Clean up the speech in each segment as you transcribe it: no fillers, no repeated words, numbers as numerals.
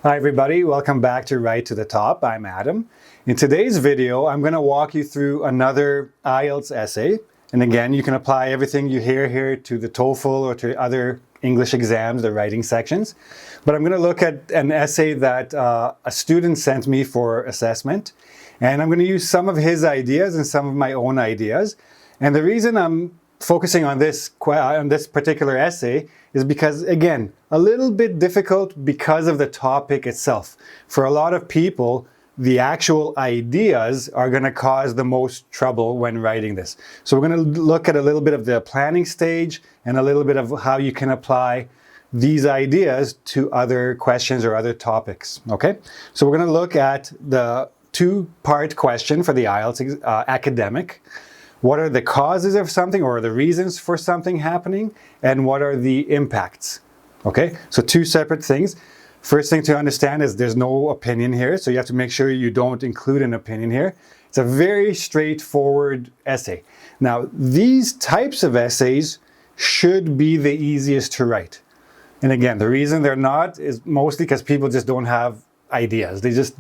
Hi everybody, welcome back to Right to the Top. I'm Adam. In today's video, I'm going to walk you through another IELTS essay. And again, you can apply everything you hear here to the TOEFL or to other English exams, the writing sections. But I'm going to look at an essay that a student sent me for assessment. And I'm going to use some of his ideas and some of my own ideas. And the reason I'm focusing on this particular essay is because, again, a little bit difficult because of the topic itself. For a lot of people, the actual ideas are going to cause the most trouble when writing this. So we're going to look at a little bit of the planning stage and a little bit of how you can apply these ideas to other questions or other topics. Okay, so we're going to look at the two-part question for the IELTS Academic. What are the causes of something or the reasons for something happening, and what are the impacts? Okay, so two separate things. First thing to understand is there's no opinion here, so you have to make sure you don't include an opinion here. It's a very straightforward essay. Now, these types of essays should be the easiest to write. And again, the reason they're not is mostly because people just don't have ideas. They just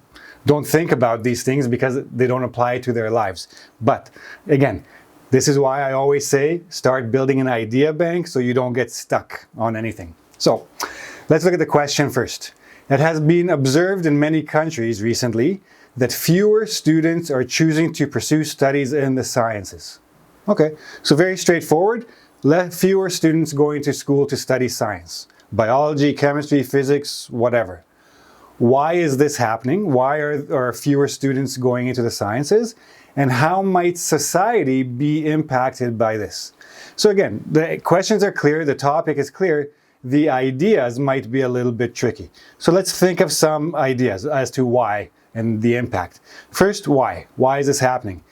don't think about these things because they don't apply to their lives. But again, this is why I always say start building an idea bank so you don't get stuck on anything. So let's look at the question first. It has been observed in many countries recently that fewer students are choosing to pursue studies in the sciences. Okay, so very straightforward. Fewer students going to school to study science. Biology, chemistry, physics, whatever. Why is this happening? Why are fewer students going into the sciences? And how might society be impacted by this? So again, the questions are clear, the topic is clear, the ideas might be a little bit tricky. So let's think of some ideas as to why and the impact. First, why? Why is this happening?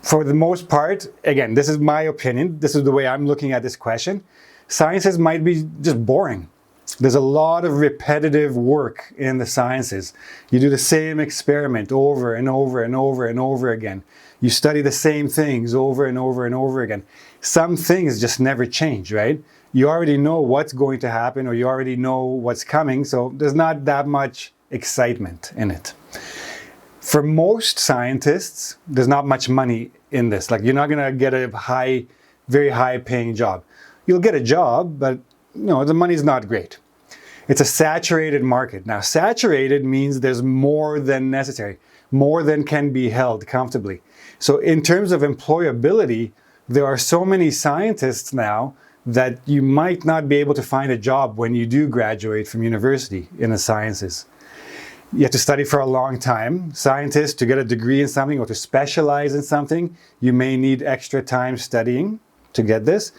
For the most part, again, this is my opinion, this is the way I'm looking at this question, sciences might be just boring. There's a lot of repetitive work in the sciences. You do the same experiment over and over and over and over again. You study the same things over and over and over again. Some things just never change, right? You already know what's going to happen or you already know what's coming, so there's not that much excitement in it. For most scientists, there's not much money in this. Like, you're not going to get a very high paying job. You'll get a job, but the money's not great. It's a saturated market. Now, saturated means there's more than necessary, more than can be held comfortably. So in terms of employability, there are so many scientists now that you might not be able to find a job when you do graduate from university in the sciences. You have to study for a long time. Scientists, to get a degree in something or to specialize in something, you may need extra time studying to get this.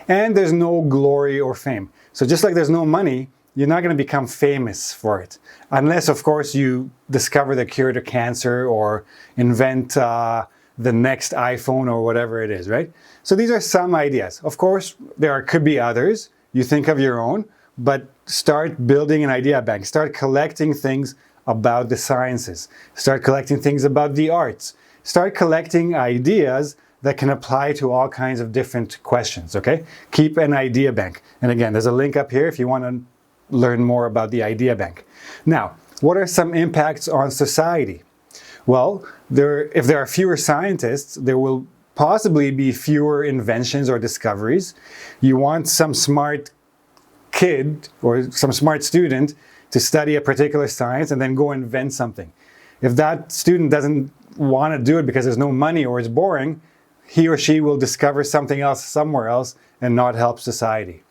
And there's no glory or fame. So just like there's no money, you're not going to become famous for it. Unless, of course, you discover the cure to cancer or invent the next iPhone or whatever it is, right? So these are some ideas. Of course, there could be others. You think of your own, but start building an idea bank. Start collecting things about the sciences. Start collecting things about the arts. Start collecting ideas that can apply to all kinds of different questions, okay? Keep an idea bank. And again, there's a link up here if you want to learn more about the idea bank. Now, what are some impacts on society? Well, if there are fewer scientists, there will possibly be fewer inventions or discoveries. You want some smart kid or some smart student to study a particular science and then go invent something. If that student doesn't want to do it because there's no money or it's boring, he or she will discover something else somewhere else and not help society.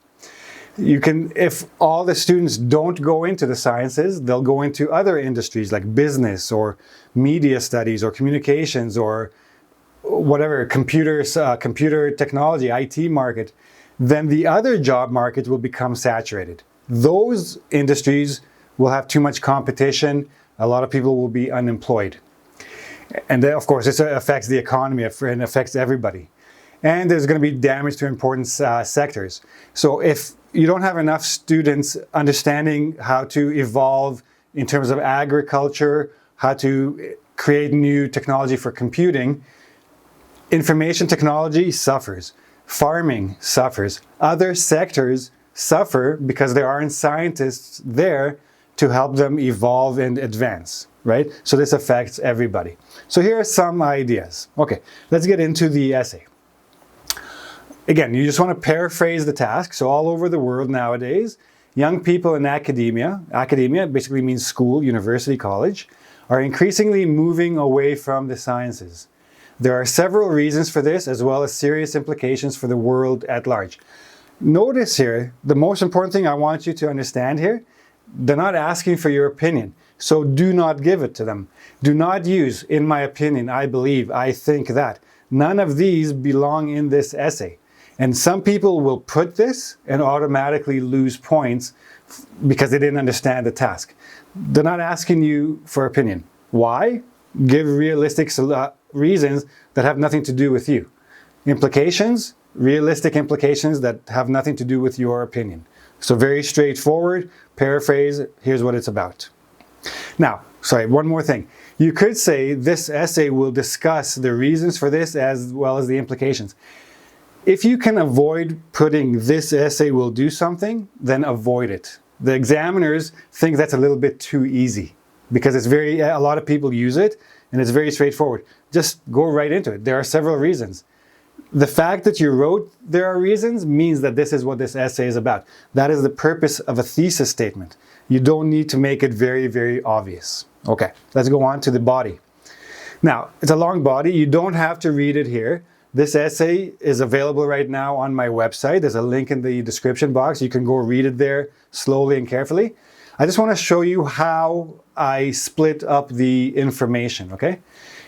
If all the students don't go into the sciences, they'll go into other industries like business or media studies or communications or whatever, computer technology, IT market. Then the other job market will become saturated. Those industries will have too much competition. A lot of people will be unemployed. And then, of course, this affects the economy and affects everybody. And there's going to be damage to important sectors. So if you don't have enough students understanding how to evolve in terms of agriculture, how to create new technology for computing, information technology suffers. Farming suffers. Other sectors suffer because there aren't scientists there to help them evolve and advance, right? So this affects everybody. So here are some ideas. Okay, let's get into the essay. Again, you just want to paraphrase the task. So all over the world nowadays, young people in academia basically means school, university, college, are increasingly moving away from the sciences. There are several reasons for this, as well as serious implications for the world at large. Notice here, the most important thing I want you to understand here, they're not asking for your opinion, so do not give it to them. Do not use, in my opinion, I believe, I think that. None of these belong in this essay. And some people will put this and automatically lose points because they didn't understand the task. They're not asking you for opinion. Why? Give realistic reasons that have nothing to do with you. Implications, realistic implications that have nothing to do with your opinion. So very straightforward, paraphrase, here's what it's about. Now, sorry, one more thing. You could say this essay will discuss the reasons for this as well as the implications. If you can avoid putting this essay will do something, then avoid it. The examiners think that's a little bit too easy because a lot of people use it and it's very straightforward. Just go right into it. There are several reasons. The fact that you wrote there are reasons means that this is what this essay is about. That is the purpose of a thesis statement. You don't need to make it very, very obvious. Okay, let's go on to the body. Now, it's a long body. You don't have to read it here. This essay is available right now on my website. There's a link in the description box. You can go read it there slowly and carefully. I just want to show you how I split up the information, okay?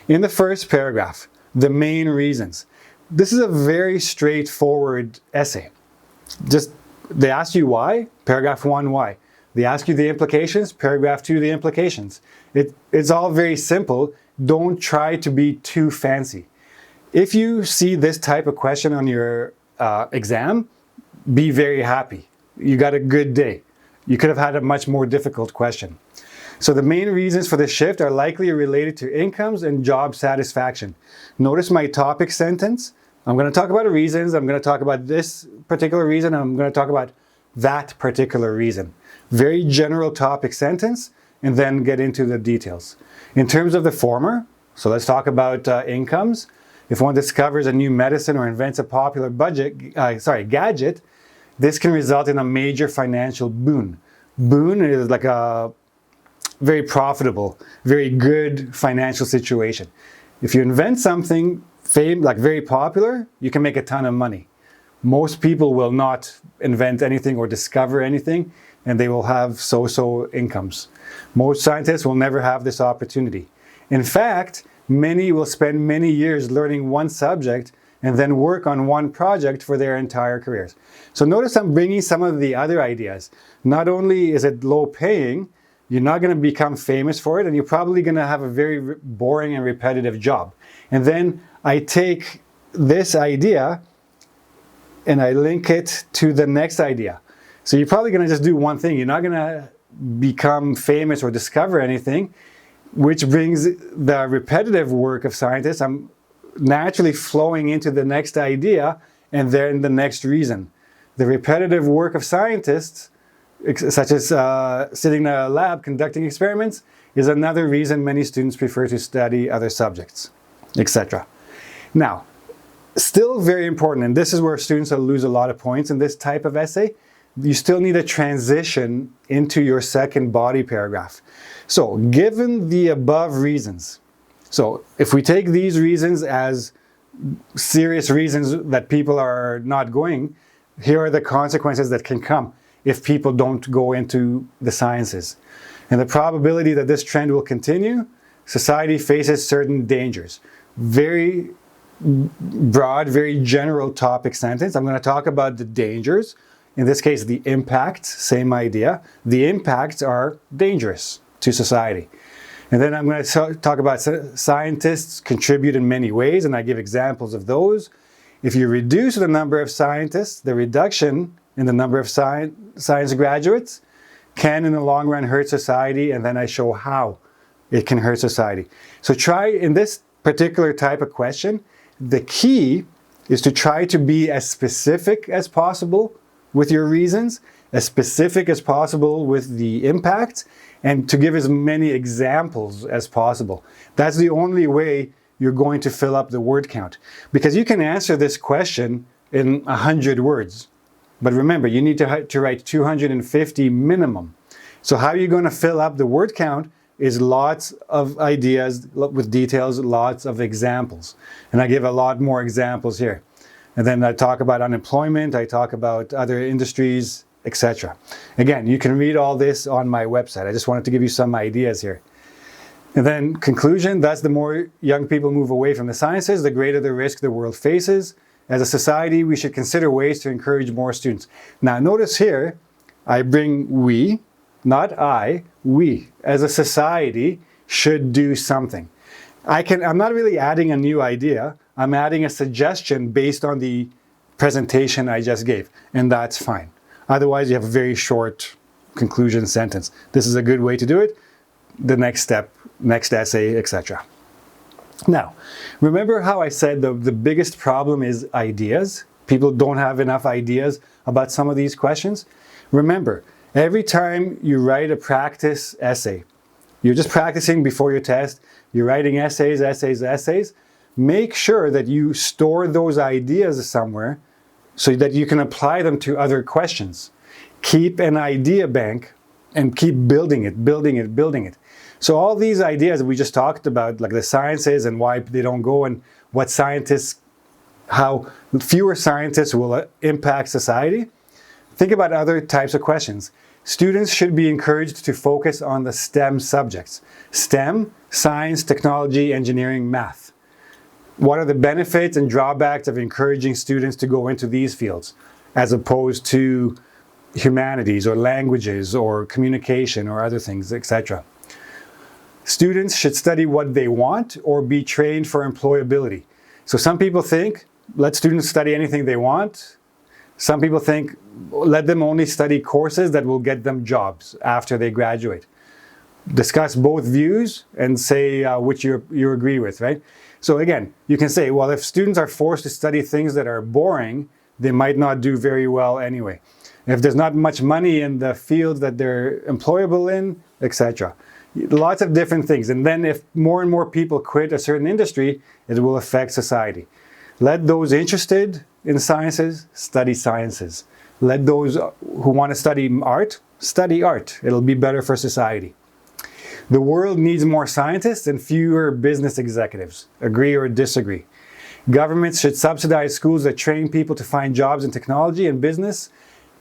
In the first paragraph, the main reasons. This is a very straightforward essay. They ask you why, paragraph 1, why. They ask you the implications, paragraph 2, the implications. It's all very simple. Don't try to be too fancy. If you see this type of question on your exam, be very happy. You got a good day. You could have had a much more difficult question. So the main reasons for this shift are likely related to incomes and job satisfaction. Notice my topic sentence. I'm going to talk about the reasons. I'm going to talk about this particular reason. And I'm going to talk about that particular reason. Very general topic sentence, and then get into the details. In terms of the former, so let's talk about incomes. If one discovers a new medicine or invents a popular gadget, this can result in a major financial boon. Boon is like a very profitable, very good financial situation. If you invent something very popular, you can make a ton of money. Most people will not invent anything or discover anything, and they will have so-so incomes. Most scientists will never have this opportunity. In fact, many will spend many years learning one subject and then work on one project for their entire careers. So notice I'm bringing some of the other ideas. Not only is it low paying, you're not going to become famous for it, and you're probably going to have a very boring and repetitive job. And then I take this idea and I link it to the next idea. So you're probably going to just do one thing. You're not going to become famous or discover anything, which brings the repetitive work of scientists. I'm naturally flowing into the next idea and then the next reason. The repetitive work of scientists, such as sitting in a lab conducting experiments, is another reason many students prefer to study other subjects, etc. Now, still very important, and this is where students will lose a lot of points in this type of essay, you still need a transition into your second body paragraph. So, given the above reasons, so if we take these reasons as serious reasons that people are not going, here are the consequences that can come if people don't go into the sciences. And the probability that this trend will continue, society faces certain dangers. Very broad, very general topic sentence. I'm going to talk about the dangers. In this case, the impacts, same idea. The impacts are dangerous to society. And then I'm going to talk about scientists contribute in many ways, and I give examples of those. If you reduce the number of scientists, the reduction in the number of science graduates can in the long run hurt society, and then I show how it can hurt society. So try, in this particular type of question, the key is to try to be as specific as possible with your reasons, as specific as possible with the impacts, and to give as many examples as possible. That's the only way you're going to fill up the word count. Because you can answer this question in 100 words. But remember, you need to write 250 minimum. So how you're going to fill up the word count is lots of ideas with details, lots of examples. And I give a lot more examples here. And then I talk about unemployment, I talk about other industries, etc. Again, you can read all this on my website. I just wanted to give you some ideas here. And then conclusion, thus the more young people move away from the sciences, the greater the risk the world faces. As a society, we should consider ways to encourage more students. Now notice here, I bring we, not I, we, as a society, should do something. I'm not really adding a new idea. I'm adding a suggestion based on the presentation I just gave, and that's fine. Otherwise, you have a very short conclusion sentence. This is a good way to do it. The next step, next essay, etc. Now, remember how I said the biggest problem is ideas? People don't have enough ideas about some of these questions. Remember, every time you write a practice essay, you're just practicing before your test, you're writing essays, make sure that you store those ideas somewhere so that you can apply them to other questions. Keep an idea bank and keep building it. So all these ideas that we just talked about, like the sciences and why they don't go, and what scientists, how fewer scientists will impact society, think about other types of questions. Students should be encouraged to focus on the STEM subjects. STEM, science, technology, engineering, math. What are the benefits and drawbacks of encouraging students to go into these fields as opposed to humanities or languages or communication or other things, etc. Students should study what they want or be trained for employability. So some people think, let students study anything they want. Some people think, let them only study courses that will get them jobs after they graduate. Discuss both views and say which you agree with, right? So again, you can say, well, if students are forced to study things that are boring, they might not do very well anyway. If there's not much money in the fields that they're employable in, etc. Lots of different things. And then if more and more people quit a certain industry, it will affect society. Let those interested in sciences study sciences. Let those who want to study art. It'll be better for society. The world needs more scientists and fewer business executives. Agree or disagree? Governments should subsidize schools that train people to find jobs in technology and business,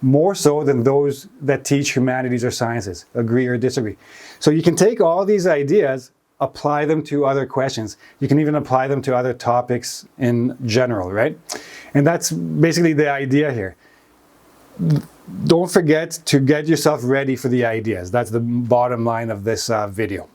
more so than those that teach humanities or sciences. Agree or disagree? So you can take all these ideas, apply them to other questions. You can even apply them to other topics in general, right? And that's basically the idea here. Don't forget to get yourself ready for the ideas. That's the bottom line of this video.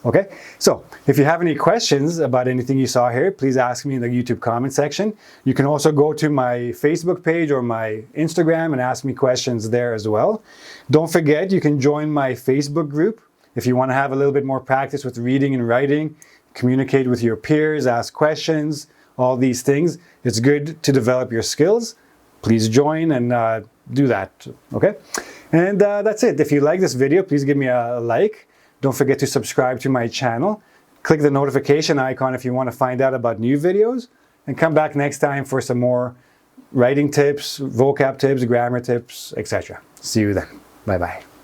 Okay, so if you have any questions about anything you saw here, please ask me in the YouTube comment section. You can also go to my Facebook page or my Instagram and ask me questions there as well. Don't forget, you can join my Facebook group if you want to have a little bit more practice with reading and writing, communicate with your peers, ask questions, all these things. It's good to develop your skills. Please join and do that, okay? And that's it. If you like this video, please give me a like. Don't forget to subscribe to my channel. Click the notification icon if you want to find out about new videos. And come back next time for some more writing tips, vocab tips, grammar tips, etc. See you then. Bye-bye.